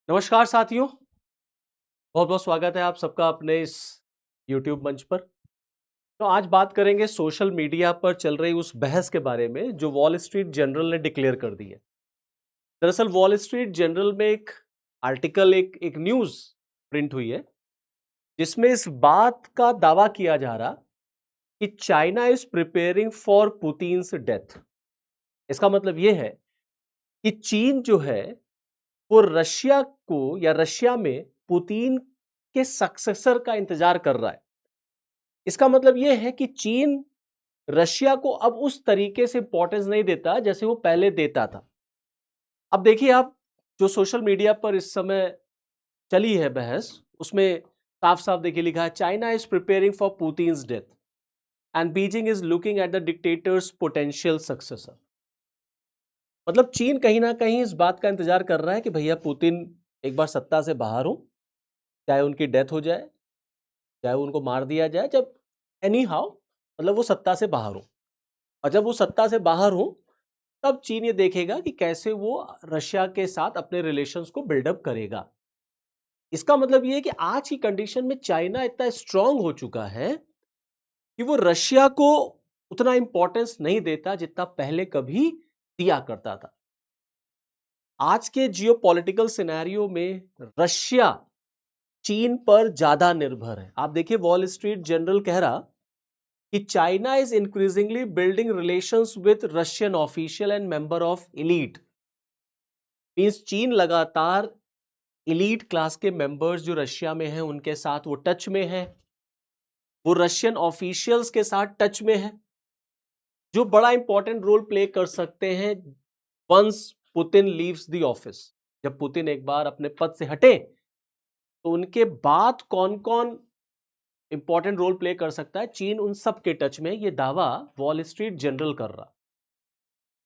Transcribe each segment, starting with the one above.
नमस्कार साथियों, बहुत बहुत स्वागत है आप सबका अपने इस YouTube मंच पर। तो आज बात करेंगे सोशल मीडिया पर चल रही उस बहस के बारे में जो वॉल स्ट्रीट जर्नल ने डिक्लेयर कर दी है। दरअसल वॉल स्ट्रीट जर्नल में एक आर्टिकल एक न्यूज़ प्रिंट हुई है जिसमें इस बात का दावा किया जा रहा कि China is preparing for Putin's death. इसका मतलब यह है कि चीन जो है वो रशिया को या रशिया में पुतिन के सक्सेसर का इंतजार कर रहा है। इसका मतलब यह है कि चीन रशिया को अब उस तरीके से इंपॉर्टेंस नहीं देता जैसे वो पहले देता था। अब देखिए आप, जो सोशल मीडिया पर इस समय चली है बहस, उसमें साफ साफ देखिए लिखा है, China is preparing for Putin's death and Beijing is looking at the dictator's potential successor. मतलब चीन कहीं ना कहीं इस बात का इंतजार कर रहा है कि भैया पुतिन एक बार सत्ता से बाहर हो, चाहे उनकी डेथ हो जाए, चाहे उनको मार दिया जाए, जब एनी हाउ मतलब वो सत्ता से बाहर हो। और जब वो सत्ता से बाहर हो तब चीन ये देखेगा कि कैसे वो रशिया के साथ अपने रिलेशंस को बिल्डअप करेगा। इसका मतलब ये है कि आज की कंडीशन में चाइना इतना स्ट्रांग हो चुका है कि वो रशिया को उतना इंपॉर्टेंस नहीं देता जितना पहले कभी दिया करता था। आज के जियोपॉलिटिकल सिनेरियो में रशिया चीन पर ज्यादा निर्भर है। आप देखिए वॉल स्ट्रीट जर्नल कह रहा कि China is increasingly building relations with Russian official and member of elite. Means चीन लगातार एलीट क्लास के मेंबर्स जो रशिया में हैं उनके साथ वो टच में है, वो रशियन ऑफिशियल्स के साथ टच में है जो बड़ा इंपॉर्टेंट रोल प्ले कर सकते हैं once Putin leaves the office. जब पुतिन एक बार अपने पद से हटे तो उनके बाद कौन कौन इंपॉर्टेंट रोल प्ले कर सकता है, चीन उन सब के टच में। ये दावा वॉल स्ट्रीट जनरल कर रहा।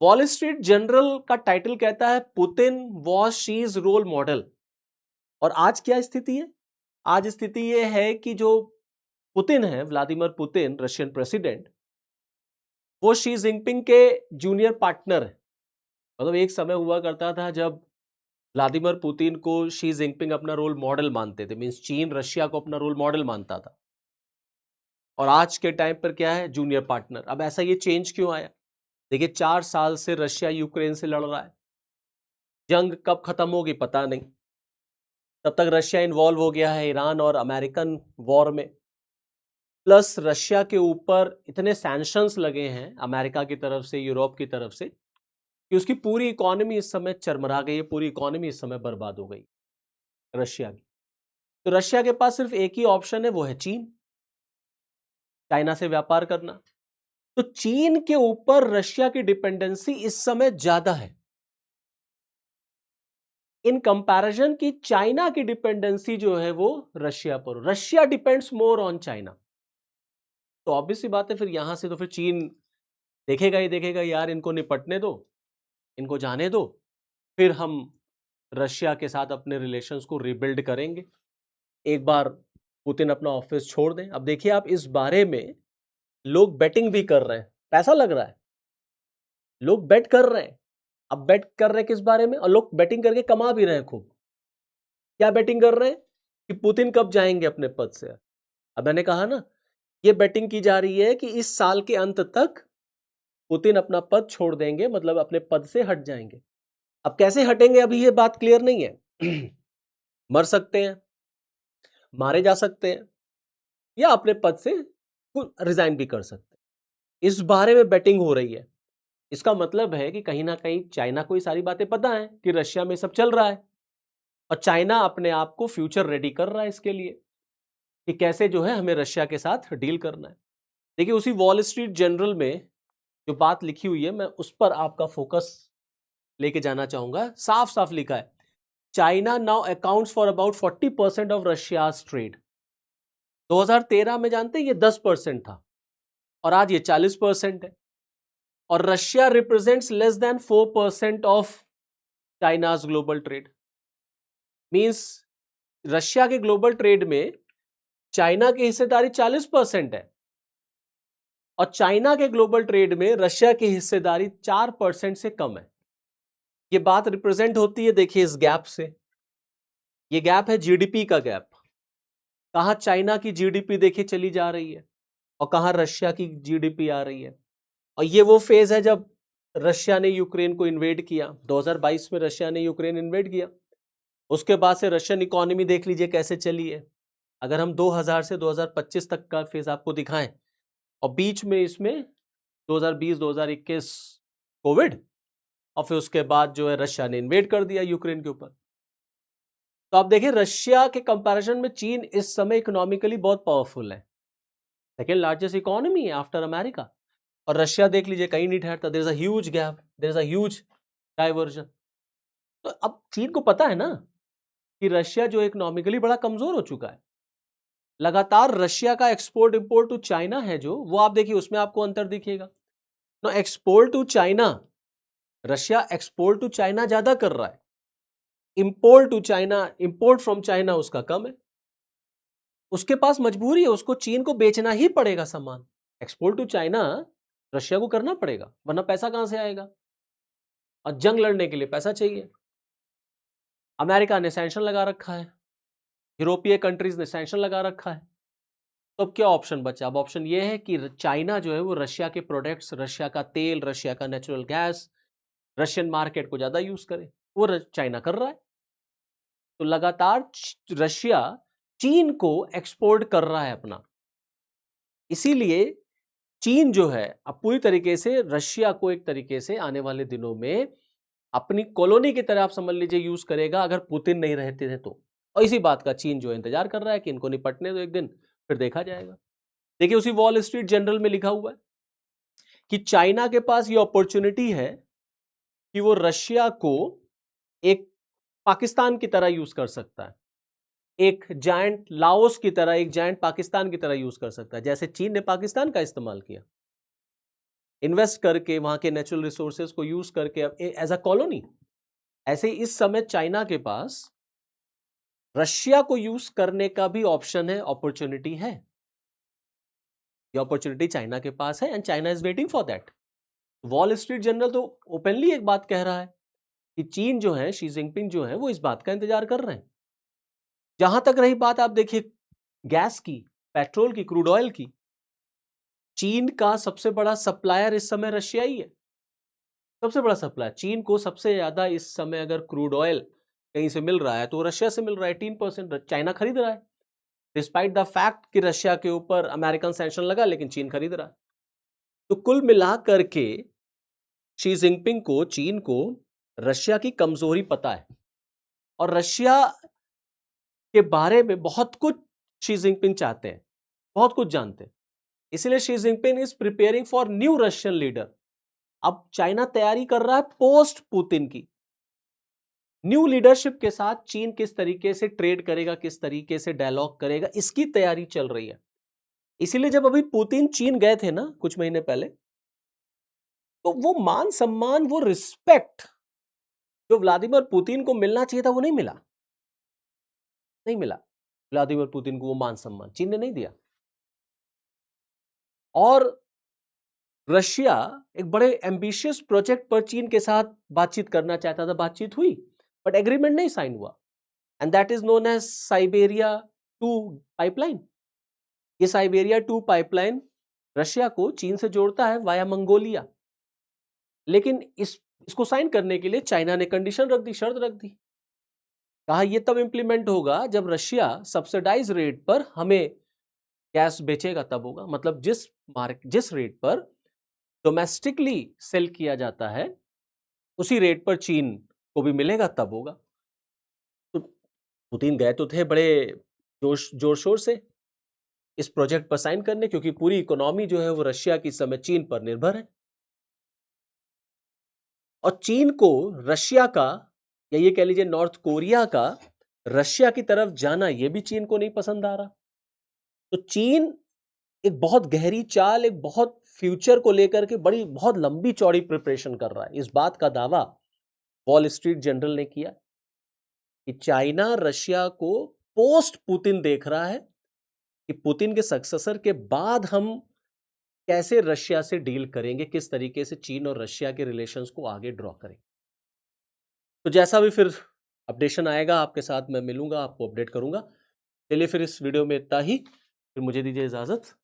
वॉल स्ट्रीट जनरल का टाइटल कहता है Putin was Xi's role model. और आज क्या स्थिति है? आज स्थिति यह है कि जो पुतिन है, व्लादिमीर पुतिन रशियन प्रेसिडेंट, वो शी जिनपिंग के जूनियर पार्टनर है। मतलब एक समय हुआ करता था जब व्लादिमीर पुतिन को शी जिनपिंग अपना रोल मॉडल मानते थे, मींस चीन रशिया को अपना रोल मॉडल मानता था। और आज के टाइम पर क्या है? Junior partner. अब ऐसा ये चेंज क्यों आया? देखिए 4 साल से रशिया यूक्रेन से लड़ रहा है, जंग कब खत्म होगी पता नहीं। तब तक रशिया इन्वॉल्व हो गया है ईरान और अमेरिकन वॉर में। प्लस रशिया के ऊपर इतने सैंक्शंस लगे हैं अमेरिका की तरफ से, यूरोप की तरफ से, कि उसकी पूरी इकोनॉमी इस समय चरमरा गई है, पूरी इकोनॉमी इस समय बर्बाद हो गई रशिया की। तो रशिया के पास सिर्फ एक ही ऑप्शन है, वो है चीन, चाइना से व्यापार करना। तो चीन के ऊपर रशिया की डिपेंडेंसी इस समय ज्यादा है इन कंपैरिजन की चाइना की डिपेंडेंसी जो है वो रशिया पर। Russia depends more on China. तो ऑब्वियस सी बात है, फिर यहां से तो फिर चीन देखेगा ही देखेगा, यार इनको निपटने दो, इनको जाने दो, फिर हम रशिया के साथ अपने रिलेशंस को रिबिल्ड करेंगे एक बार पुतिन अपना ऑफिस छोड़ दें। अब देखिए आप, इस बारे में लोग बेटिंग भी कर रहे हैं, पैसा लग रहा है, लोग बेट कर रहे हैं। अब बेट कर रहे हैं किस बारे में? और लोग बेटिंग करके कमा भी रहे हैं खूब। क्या बेटिंग कर रहे हैं? कि पुतिन कब जाएंगे अपने पद से। अब मैंने कहा ना, ये बेटिंग की जा रही है कि इस साल के अंत तक पुतिन अपना पद छोड़ देंगे, मतलब अपने पद से हट जाएंगे। अब कैसे हटेंगे अभी ये बात क्लियर नहीं है। मर सकते हैं, मारे जा सकते हैं, या अपने पद से रिजाइन भी कर सकते हैं। इस बारे में बेटिंग हो रही है। इसका मतलब है कि कहीं ना कहीं चाइना को ये सारी बातें पता है कि रशिया में सब चल रहा है, और चाइना अपने आप को फ्यूचर रेडी कर रहा है इसके लिए कि कैसे जो है हमें रशिया के साथ डील करना है। देखिए उसी वॉल स्ट्रीट जनरल में जो बात लिखी हुई है, मैं उस पर आपका फोकस लेके जाना चाहूंगा। साफ साफ लिखा है, China now accounts for about 40% of Russia's trade. 2013 में जानते हैं ये 10% था, और आज ये 40% है। और Russia represents less than 4% of China's global trade. Means Russia के ग्लोबल ट्रेड में चाइना की हिस्सेदारी 40% है, और चाइना के ग्लोबल ट्रेड में रशिया की हिस्सेदारी 4% से कम है। ये बात रिप्रेजेंट होती है देखिए इस गैप से। ये गैप है जीडीपी का गैप। कहाँ चाइना की जीडीपी देखिए चली जा रही है और कहाँ रशिया की जीडीपी आ रही है। और ये वो फेज है जब रशिया ने यूक्रेन को इन्वेड किया, 2022 में रशिया ने यूक्रेन इन्वेड किया। उसके बाद से रशियन इकोनॉमी देख लीजिए कैसे चली है। अगर हम 2000 से 2025 तक का फेज आपको दिखाएं और बीच में इसमें 2020-2021 कोविड और फिर उसके बाद जो है रशिया ने इन्वेड कर दिया यूक्रेन के ऊपर। तो आप देखिए रशिया के कंपैरिजन में चीन इस समय इकोनॉमिकली बहुत पावरफुल है, सेकेंड लार्जेस्ट इकोनॉमी है आफ्टर अमेरिका। और रशिया देख लीजिए कहीं नहीं ठहरता, there is a huge gap, there is a huge divergence. तो अब चीन को पता है ना कि रशिया जो इकोनॉमिकली बड़ा कमजोर हो चुका है। लगातार रशिया का एक्सपोर्ट इंपोर्ट टू चाइना है जो, वो आप देखिए उसमें आपको अंतर दिखेगा। No export to China, Russia export to China ज्यादा कर रहा है, import to China, import from China उसका कम है। उसके पास मजबूरी है, उसको चीन को बेचना ही पड़ेगा सामान। एक्सपोर्ट टू चाइना रशिया को करना पड़ेगा, वरना पैसा कहां से आएगा, और जंग लड़ने के लिए पैसा चाहिए। अमेरिका ने सैंक्शन लगा रखा है, यूरोपीय कंट्रीज ने सैंक्शन लगा रखा है। तो अब क्या ऑप्शन बचा? अब ऑप्शन ये है कि चाइना जो है वो रशिया के प्रोडक्ट्स, रशिया का तेल, रशिया का नेचुरल गैस, रशियन मार्केट को ज्यादा यूज करे। वो चाइना कर रहा है। तो लगातार रशिया चीन को एक्सपोर्ट कर रहा है अपना। इसीलिए चीन जो है अब पूरी तरीके से रशिया को एक तरीके से आने वाले दिनों में अपनी कॉलोनी की तरह आप समझ लीजिए यूज करेगा, अगर पुतिन नहीं रहते थे तो। और इसी बात का चीन जो इंतजार कर रहा है कि इनको निपटने दो एक दिन, फिर देखा जाएगा। देखिए उसी वॉल स्ट्रीट जनरल में लिखा हुआ है कि चाइना के पास ये अपॉर्चुनिटी है कि वो रशिया को एक पाकिस्तान की तरह यूज कर सकता है, एक जायंट लाओस की तरह, एक जायंट पाकिस्तान की तरह यूज कर सकता है, जैसे चीन ने पाकिस्तान का इस्तेमाल किया, इन्वेस्ट करके वहां के नेचुरल रिसोर्सेज को यूज करके एज अ कॉलोनी। ऐसे इस समय चाइना के पास रशिया को यूज करने का भी ऑप्शन है, अपॉर्चुनिटी है। ये अपॉर्चुनिटी चाइना के पास है and China is waiting for that. Wall street journal तो ओपनली एक बात कह रहा है कि चीन जो है, शी जिनपिंग जो है, वो इस बात का इंतजार कर रहे हैं। जहां तक रही बात आप देखिए गैस की, पेट्रोल की, क्रूड ऑयल की, चीन का सबसे बड़ा सप्लायर इस समय रशिया ही है। सबसे बड़ा सप्लायर चीन को, सबसे ज्यादा इस समय अगर क्रूड ऑयल कहीं से मिल रहा है तो रशिया से मिल रहा है। 18% चाइना खरीद रहा है, डिस्पाइट द फैक्ट कि रशिया के ऊपर अमेरिकन सैंक्शन लगा, लेकिन चीन खरीद रहा है। तो कुल मिला करके शी जिनपिंग को, चीन को रशिया की कमजोरी पता है और रशिया के बारे में बहुत कुछ शी जिनपिंग चाहते हैं, बहुत कुछ जानते हैं। इसलिए Xi Jinping is preparing for new Russian leader. अब चाइना तैयारी कर रहा है पोस्ट पुतिन की न्यू लीडरशिप के साथ चीन किस तरीके से ट्रेड करेगा, किस तरीके से डायलॉग करेगा, इसकी तैयारी चल रही है। इसीलिए जब अभी पुतिन चीन गए थे ना कुछ महीने पहले, तो वो मान सम्मान, वो रिस्पेक्ट जो व्लादिमीर पुतिन को मिलना चाहिए था वो नहीं मिला, नहीं मिला। व्लादिमीर पुतिन को वो मान सम्मान चीन ने नहीं दिया। और रशिया एक बड़े एम्बिशियस प्रोजेक्ट पर चीन के साथ बातचीत करना चाहता था, बातचीत हुई बट एग्रीमेंट नहीं साइन हुआ, and that is known as Siberia 2 pipeline. ये साइबेरिया 2 पाइपलाइन रशिया को चीन से जोड़ता है वाया मंगोलिया। लेकिन इसको साइन करने के लिए चाइना ने कंडीशन रख दी, शर्त रख दी। कहा ये तब इंप्लीमेंट होगा जब रशिया सब्सिडाइज रेट पर हमें गैस बेचेगा, तब होगा। मतलब जिस रेट पर डोमेस्टिकली सेल किया जाता है उसी रेट पर चीन को भी मिलेगा, तब होगा। तो पुतिन गए तो थे बड़े जोर शोर से इस प्रोजेक्ट पर साइन करने, क्योंकि पूरी इकोनॉमी जो है वो रशिया की समय चीन पर निर्भर है। और चीन को रशिया का, या ये कह लीजिए नॉर्थ कोरिया का रशिया की तरफ जाना, ये भी चीन को नहीं पसंद आ रहा। तो चीन एक बहुत गहरी चाल, एक बहुत फ्यूचर को लेकर के बड़ी बहुत लंबी चौड़ी प्रिपरेशन कर रहा है। इस बात का दावा वॉल स्ट्रीट जर्नल ने किया कि चाइना रशिया को पोस्ट पुतिन देख रहा है कि पुतिन के सक्सेसर के बाद हम कैसे रशिया से डील करेंगे, किस तरीके से चीन और रशिया के रिलेशंस को आगे ड्रॉ करेंगे। तो जैसा भी फिर अपडेशन आएगा आपके साथ मैं मिलूंगा, आपको अपडेट करूंगा। चलिए फिर इस वीडियो में इतना ही, फिर मुझे दीजिए इजाज़त।